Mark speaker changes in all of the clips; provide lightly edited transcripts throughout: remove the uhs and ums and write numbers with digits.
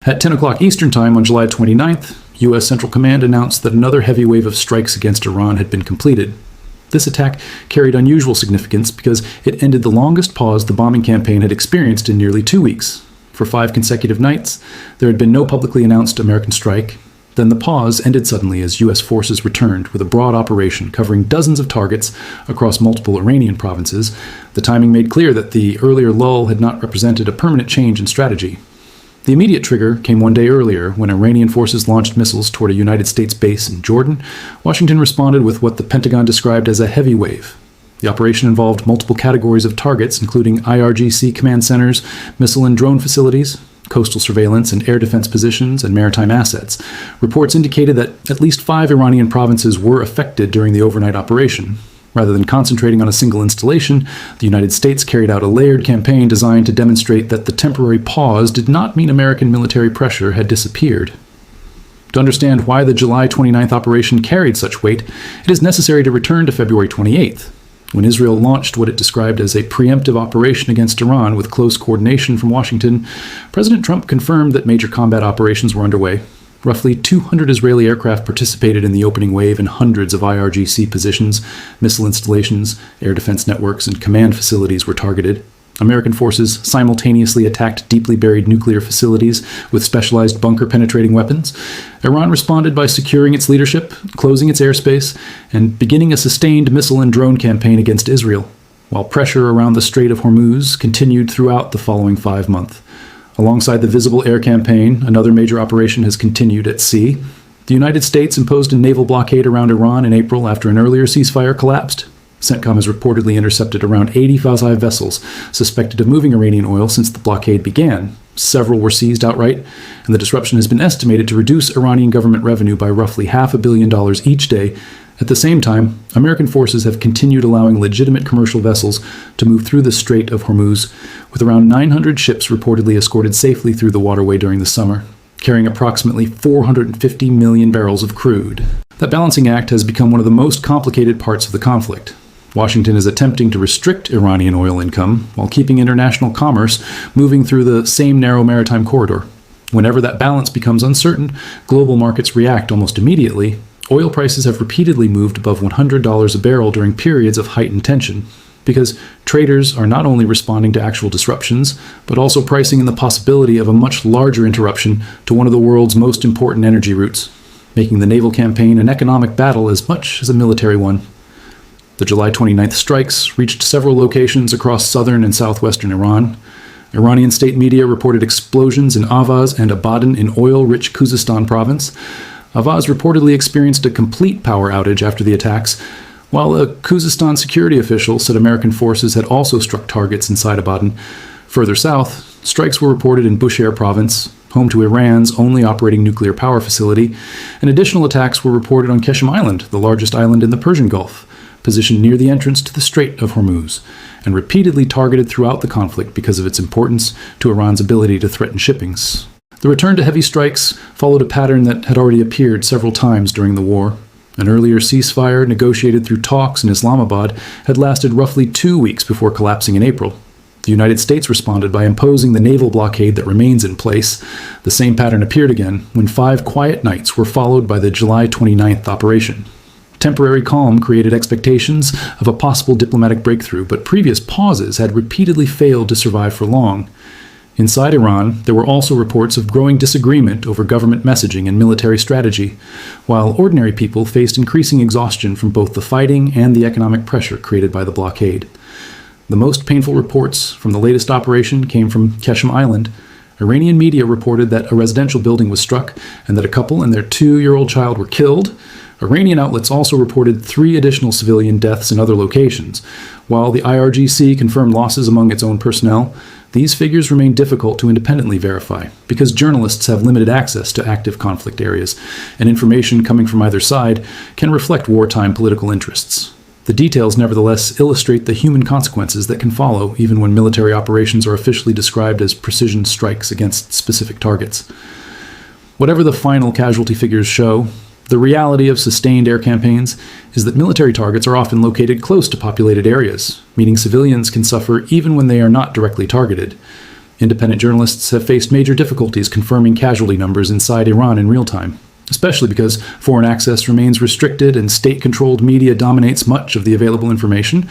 Speaker 1: At 10 o'clock Eastern Time on July 29th, U.S. Central Command announced that another heavy wave of strikes against Iran had been completed. This attack carried unusual significance because it ended the longest pause the bombing campaign had experienced in nearly 2 weeks. For 5 consecutive nights, there had been no publicly announced American strike. Then the pause ended suddenly as U.S. forces returned with a broad operation covering dozens of targets across multiple Iranian provinces. The timing made clear that the earlier lull had not represented a permanent change in strategy. The immediate trigger came 1 day earlier when Iranian forces launched missiles toward a United States base in Jordan. Washington responded with what the Pentagon described as a heavy wave. The operation involved multiple categories of targets, including IRGC command centers, missile and drone facilities, coastal surveillance and air defense positions, and maritime assets. Reports indicated that at least 5 Iranian provinces were affected during the overnight operation. Rather than concentrating on a single installation, the United States carried out a layered campaign designed to demonstrate that the temporary pause did not mean American military pressure had disappeared. To understand why the July 29th operation carried such weight, it is necessary to return to February 28th, when Israel launched what it described as a preemptive operation against Iran with close coordination from Washington. President Trump confirmed that major combat operations were underway. Roughly 200 Israeli aircraft participated in the opening wave, and hundreds of IRGC positions, missile installations, air defense networks, and command facilities were targeted. American forces simultaneously attacked deeply buried nuclear facilities with specialized bunker-penetrating weapons. Iran responded by securing its leadership, closing its airspace, and beginning a sustained missile and drone campaign against Israel, while pressure around the Strait of Hormuz continued throughout the following 5 months. Alongside the visible air campaign, another major operation has continued at sea. The United States imposed a naval blockade around Iran in April after an earlier ceasefire collapsed. CENTCOM has reportedly intercepted around 80 Fazai vessels suspected of moving Iranian oil since the blockade began. Several were seized outright, and the disruption has been estimated to reduce Iranian government revenue by roughly $500 million each day. At the same time, American forces have continued allowing legitimate commercial vessels to move through the Strait of Hormuz, with around 900 ships reportedly escorted safely through the waterway during the summer, carrying approximately 450 million barrels of crude. That balancing act has become one of the most complicated parts of the conflict. Washington is attempting to restrict Iranian oil income while keeping international commerce moving through the same narrow maritime corridor. Whenever that balance becomes uncertain, global markets react almost immediately. Oil prices have repeatedly moved above $100 a barrel during periods of heightened tension, because traders are not only responding to actual disruptions, but also pricing in the possibility of a much larger interruption to one of the world's most important energy routes, making the naval campaign an economic battle as much as a military one. The July 29th strikes reached several locations across southern and southwestern Iran. Iranian state media reported explosions in Avaz and Abadan in oil-rich Khuzestan province. Avaz reportedly experienced a complete power outage after the attacks, while a Khuzestan security official said American forces had also struck targets inside Abadan. Further south, strikes were reported in Bushehr province, home to Iran's only operating nuclear power facility, and additional attacks were reported on Keshem Island, the largest island in the Persian Gulf, positioned near the entrance to the Strait of Hormuz, and repeatedly targeted throughout the conflict because of its importance to Iran's ability to threaten shippings. The return to heavy strikes followed a pattern that had already appeared several times during the war. An earlier ceasefire, negotiated through talks in Islamabad, had lasted roughly 2 weeks before collapsing in April. The United States responded by imposing the naval blockade that remains in place. The same pattern appeared again when 5 quiet nights were followed by the July 29th operation. Temporary calm created expectations of a possible diplomatic breakthrough, but previous pauses had repeatedly failed to survive for long. Inside Iran, there were also reports of growing disagreement over government messaging and military strategy, while ordinary people faced increasing exhaustion from both the fighting and the economic pressure created by the blockade. The most painful reports from the latest operation came from Keshem Island. Iranian media reported that a residential building was struck and that a couple and their 2-year-old child were killed. Iranian outlets also reported 3 additional civilian deaths in other locations. While the IRGC confirmed losses among its own personnel, these figures remain difficult to independently verify because journalists have limited access to active conflict areas, and information coming from either side can reflect wartime political interests. The details nevertheless illustrate the human consequences that can follow even when military operations are officially described as precision strikes against specific targets. Whatever the final casualty figures show, the reality of sustained air campaigns is that military targets are often located close to populated areas, meaning civilians can suffer even when they are not directly targeted. Independent journalists have faced major difficulties confirming casualty numbers inside Iran in real time, especially because foreign access remains restricted and state-controlled media dominates much of the available information.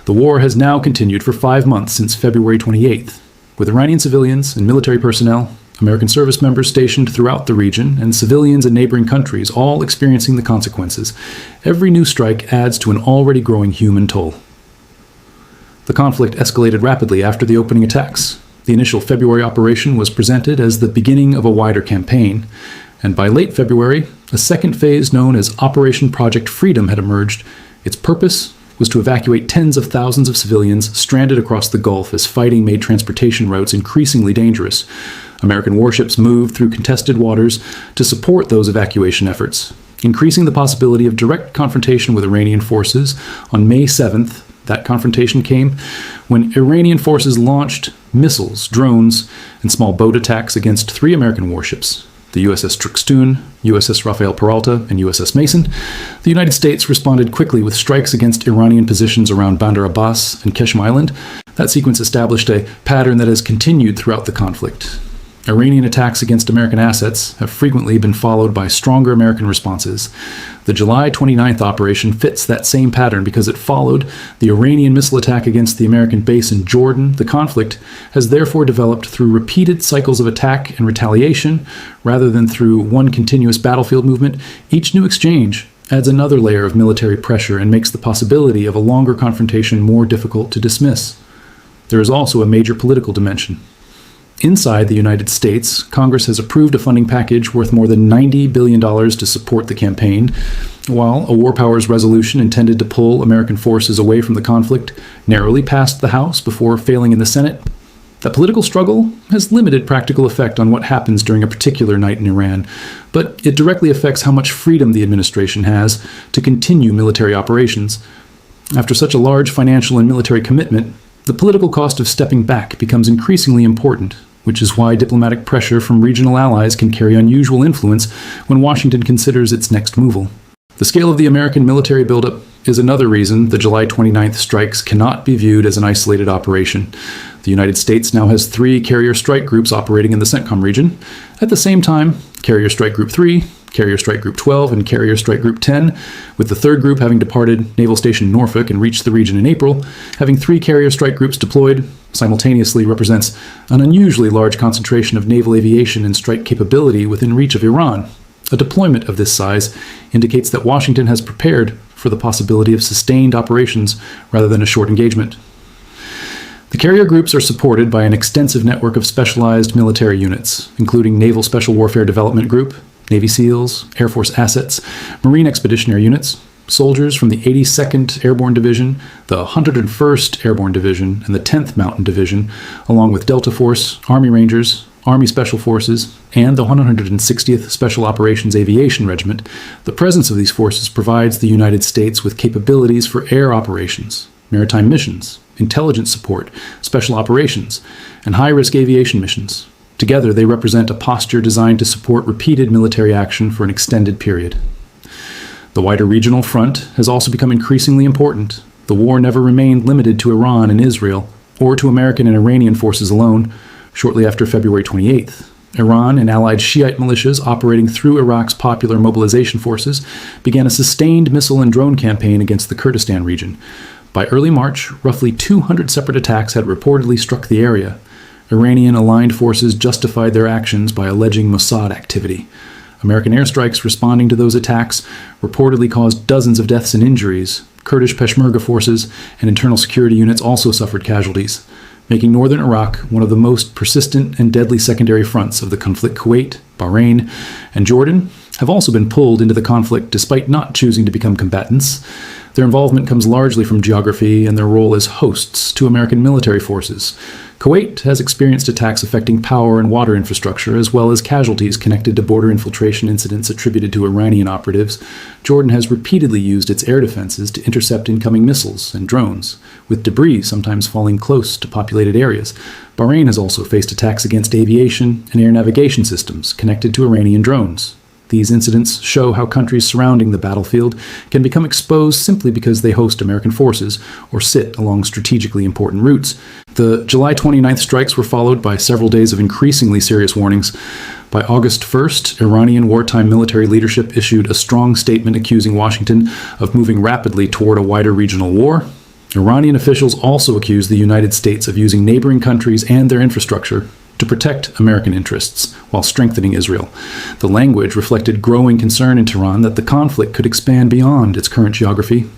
Speaker 1: The war has now continued for 5 months since February 28th, with Iranian civilians and military personnel, American service members stationed throughout the region, and civilians in neighboring countries all experiencing the consequences. Every new strike adds to an already growing human toll. The conflict escalated rapidly after the opening attacks. The initial February operation was presented as the beginning of a wider campaign, and by late February, a second phase known as Operation Project Freedom had emerged. Its purpose was to evacuate tens of thousands of civilians stranded across the Gulf as fighting made transportation routes increasingly dangerous. American warships moved through contested waters to support those evacuation efforts, increasing the possibility of direct confrontation with Iranian forces. On May 7th, that confrontation came when Iranian forces launched missiles, drones, and small boat attacks against 3 American warships, the USS Truxtun, USS Rafael Peralta, and USS Mason. The United States responded quickly with strikes against Iranian positions around Bandar Abbas and Qeshm Island. That sequence established a pattern that has continued throughout the conflict. Iranian attacks against American assets have frequently been followed by stronger American responses. The July 29th operation fits that same pattern because it followed the Iranian missile attack against the American base in Jordan. The conflict has therefore developed through repeated cycles of attack and retaliation rather than through one continuous battlefield movement. Each new exchange adds another layer of military pressure and makes the possibility of a longer confrontation more difficult to dismiss. There is also a major political dimension. Inside the United States, Congress has approved a funding package worth more than $90 billion to support the campaign, while a war powers resolution intended to pull American forces away from the conflict narrowly passed the House before failing in the Senate. That political struggle has limited practical effect on what happens during a particular night in Iran, but it directly affects how much freedom the administration has to continue military operations. After such a large financial and military commitment, the political cost of stepping back becomes increasingly important, which is why diplomatic pressure from regional allies can carry unusual influence when Washington considers its next move. The scale of the American military buildup is another reason the July 29th strikes cannot be viewed as an isolated operation. The United States now has 3 carrier strike groups operating in the CENTCOM region. At the same time, Carrier Strike Group 3, Carrier Strike Group 12, and Carrier Strike Group 10, with the 3rd group having departed Naval Station Norfolk and reached the region in April. Having 3 carrier strike groups deployed simultaneously represents an unusually large concentration of naval aviation and strike capability within reach of Iran. A deployment of this size indicates that Washington has prepared for the possibility of sustained operations rather than a short engagement. The carrier groups are supported by an extensive network of specialized military units, including Naval Special Warfare Development Group, Navy SEALs, Air Force Assets, Marine Expeditionary Units, soldiers from the 82nd Airborne Division, the 101st Airborne Division, and the 10th Mountain Division, along with Delta Force, Army Rangers, Army Special Forces, and the 160th Special Operations Aviation Regiment. The presence of these forces provides the United States with capabilities for air operations, maritime missions, intelligence support, special operations, and high-risk aviation missions. Together, they represent a posture designed to support repeated military action for an extended period. The wider regional front has also become increasingly important. The war never remained limited to Iran and Israel, or to American and Iranian forces alone. Shortly after February 28th, Iran and allied Shiite militias operating through Iraq's Popular Mobilization Forces began a sustained missile and drone campaign against the Kurdistan region. By early March, roughly 200 separate attacks had reportedly struck the area. Iranian aligned forces justified their actions by alleging Mossad activity. American airstrikes responding to those attacks reportedly caused dozens of deaths and injuries. Kurdish Peshmerga forces and internal security units also suffered casualties, making northern Iraq one of the most persistent and deadly secondary fronts of the conflict. Kuwait, Bahrain, and Jordan have also been pulled into the conflict despite not choosing to become combatants. Their involvement comes largely from geography and their role as hosts to American military forces. Kuwait has experienced attacks affecting power and water infrastructure, as well as casualties connected to border infiltration incidents attributed to Iranian operatives. Jordan has repeatedly used its air defenses to intercept incoming missiles and drones, with debris sometimes falling close to populated areas. Bahrain has also faced attacks against aviation and air navigation systems connected to Iranian drones. These incidents show how countries surrounding the battlefield can become exposed simply because they host American forces or sit along strategically important routes. The July 29th strikes were followed by several days of increasingly serious warnings. By August 1st, Iranian wartime military leadership issued a strong statement accusing Washington of moving rapidly toward a wider regional war. Iranian officials also accused the United States of using neighboring countries and their infrastructure to protect American interests while strengthening Israel. The language reflected growing concern in Tehran that the conflict could expand beyond its current geography,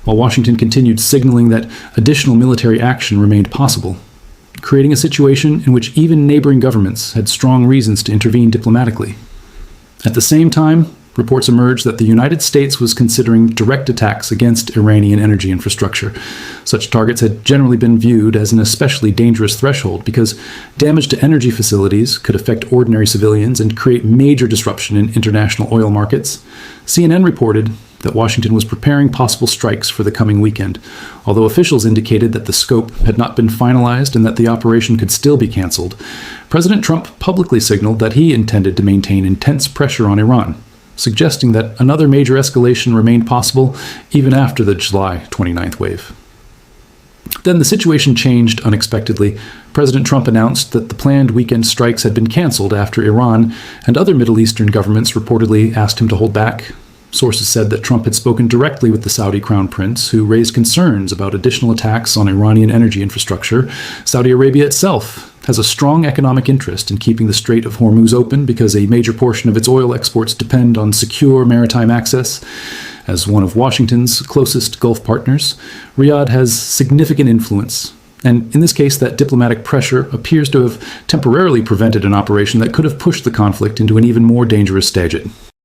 Speaker 1: while Washington continued signaling that additional military action remained possible, creating a situation in which even neighboring governments had strong reasons to intervene diplomatically. At the same time, reports emerged that the United States was considering direct attacks against Iranian energy infrastructure. Such targets had generally been viewed as an especially dangerous threshold because damage to energy facilities could affect ordinary civilians and create major disruption in international oil markets. CNN reported that Washington was preparing possible strikes for the coming weekend, although officials indicated that the scope had not been finalized and that the operation could still be canceled. President Trump publicly signaled that he intended to maintain intense pressure on Iran, suggesting that another major escalation remained possible even after the July 29th wave. Then the situation changed unexpectedly. President Trump announced that the planned weekend strikes had been canceled after Iran and other Middle Eastern governments reportedly asked him to hold back. Sources said that Trump had spoken directly with the Saudi crown prince, who raised concerns about additional attacks on Iranian energy infrastructure. Saudi Arabia itself has a strong economic interest in keeping the Strait of Hormuz open because a major portion of its oil exports depend on secure maritime access. As one of Washington's closest Gulf partners, Riyadh has significant influence, and in this case, that diplomatic pressure appears to have temporarily prevented an operation that could have pushed the conflict into an even more dangerous stage.